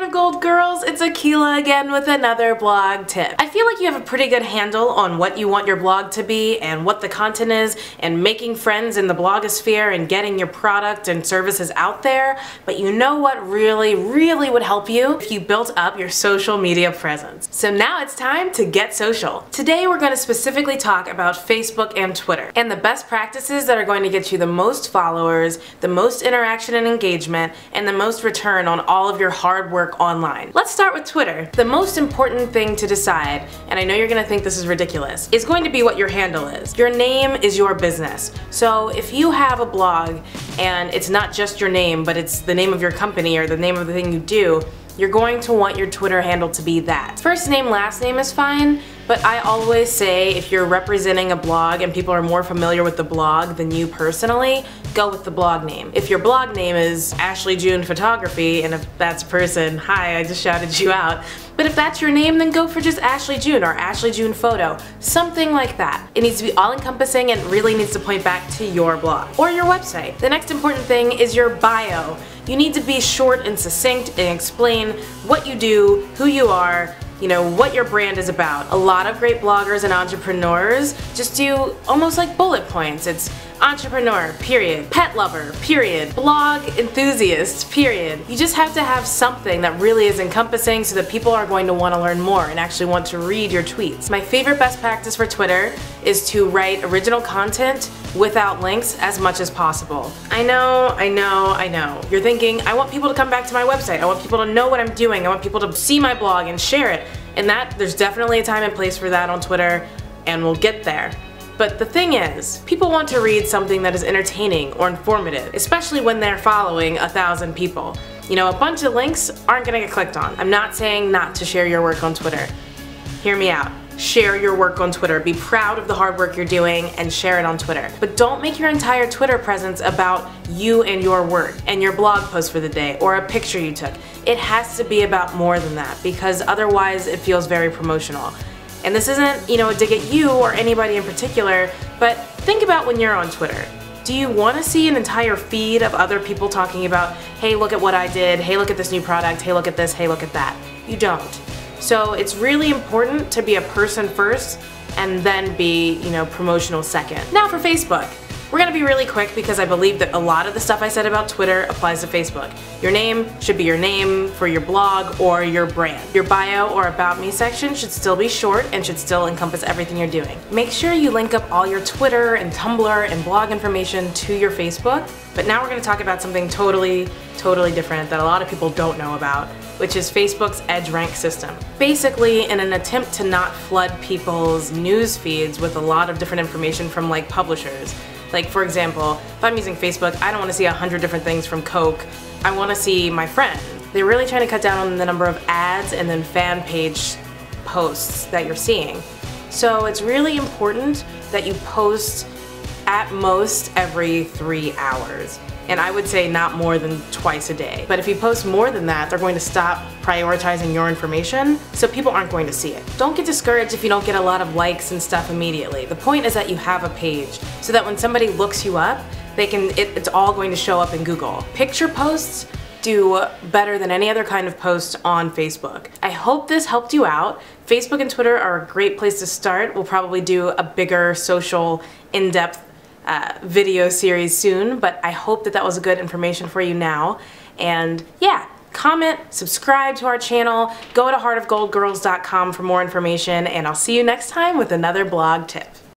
Heart of Gold girls, it's AKILAH again with another blog tip. I feel like you have a pretty good handle on what you want your blog to be and what the content is and making friends in the blogosphere and getting your product and services out there, but you know what really would help you? If you built up your social media presence. So now it's time to get social. Today we're going to specifically talk about Facebook and Twitter and the best practices that are going to get you the most followers, the most interaction and engagement, and the most return on all of your hard work online. Let's start with Twitter. The most important thing to decide, and I know you're gonna think this is ridiculous, is going to be what your handle is. Your name is your business. So if you have a blog and it's not just your name, but it's the name of your company or the name of the thing you do, you're going to want your Twitter handle to be that. First name, last name is fine, but I always say if you're representing a blog and people are more familiar with the blog than you personally, go with the blog name. If your blog name is Ashley June Photography, and if that's a person, hi, I just shouted you out. But if that's your name, then go for just Ashley June or Ashley June Photo. Something like that. It needs to be all-encompassing and really needs to point back to your blog or your website. The next important thing is your bio. You need to be short and succinct and explain what you do, who you are, you know, what your brand is about. A lot of great bloggers and entrepreneurs just do almost like bullet points. It's entrepreneur, period. Pet lover, period. Blog enthusiast, period. You just have to have something that really is encompassing so that people are going to want to learn more and actually want to read your tweets. My favorite best practice for Twitter is to write original content without links as much as possible. I know. You're thinking, I want people to come back to my website. I want people to know what I'm doing. I want people to see my blog and share it. And there's definitely a time and place for that on Twitter, and we'll get there. But the thing is, people want to read something that is entertaining or informative, especially when they're following 1,000 people. You know, a bunch of links aren't gonna get clicked on. I'm not saying not to share your work on Twitter. Hear me out. Share your work on Twitter. Be proud of the hard work you're doing and share it on Twitter. But don't make your entire Twitter presence about you and your work and your blog post for the day or a picture you took. It has to be about more than that because otherwise it feels very promotional. And this isn't, you know, a dig at you or anybody in particular, but think about when you're on Twitter. Do you want to see an entire feed of other people talking about, hey, look at what I did, hey, look at this new product, hey, look at this, hey, look at that? You don't. So it's really important to be a person first and then be, you know, promotional second. Now for Facebook. We're gonna be really quick because I believe that a lot of the stuff I said about Twitter applies to Facebook. Your name should be your name for your blog or your brand. Your bio or about me section should still be short and should still encompass everything you're doing. Make sure you link up all your Twitter and Tumblr and blog information to your Facebook. But now we're gonna talk about something totally different that a lot of people don't know about, which is Facebook's EdgeRank system. Basically, in an attempt to not flood people's news feeds with a lot of different information from like publishers. Like for example, if I'm using Facebook, I don't want to see 100 different things from Coke. I want to see my friends. They're really trying to cut down on the number of ads and then fan page posts that you're seeing. So it's really important that you post at most every 3 hours. And I would say not more than twice a day. But if you post more than that, they're going to stop prioritizing your information, so people aren't going to see it. Don't get discouraged if you don't get a lot of likes and stuff immediately. The point is that you have a page, so that when somebody looks you up, it's all going to show up in Google. Picture posts do better than any other kind of post on Facebook. I hope this helped you out. Facebook and Twitter are a great place to start. We'll probably do a bigger social, in-depth video series soon, but I hope that was good information for you now. And yeah, comment, subscribe to our channel, go to heartofgoldgirls.com for more information, and I'll see you next time with another blog tip.